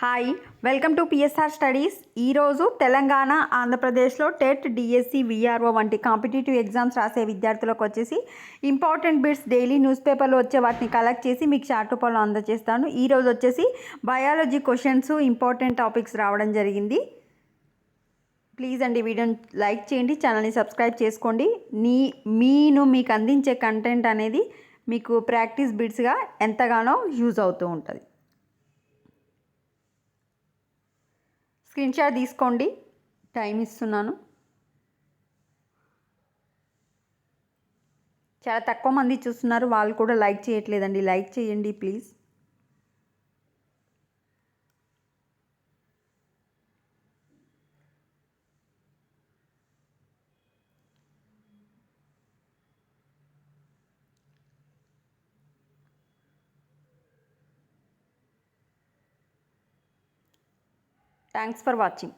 Hi, welcome to PSR studies. ఈరోజు తెలంగాణ, ఆంధ్రప్రదేశ్లో TET, DSC, VRO వంటి కాంపిటేటివ్ ఎగ్జామ్స్ రాసే విద్యార్థులకు వచ్చేసి ఇంపార్టెంట్ బిట్స్ డైలీ న్యూస్ పేపర్లో వచ్చే వాటిని కలెక్ట్ చేసి మీకు షార్ట్ రూపంలో అందజేస్తాను. ఈరోజు వచ్చేసి బయాలజీ క్వశ్చన్స్, ఇంపార్టెంట్ టాపిక్స్ రావడం జరిగింది. ప్లీజ్ అండి వీడియోని లైక్ చేయండి, ఛానల్ని సబ్స్క్రైబ్ చేసుకోండి. మీకు అందించే కంటెంట్ అనేది మీకు ప్రాక్టీస్ బిట్స్గా ఎంతగానో యూజ్ అవుతూ ఉంటుంది. స్క్రీన్ షాట్ తీసుకోండి, టైం ఇస్తున్నాను. చాలా తక్కువ మంది చూస్తున్నారు, వాళ్ళు కూడా లైక్ చేయట్లేదండి. లైక్ చేయండి ప్లీజ్. Thanks for watching.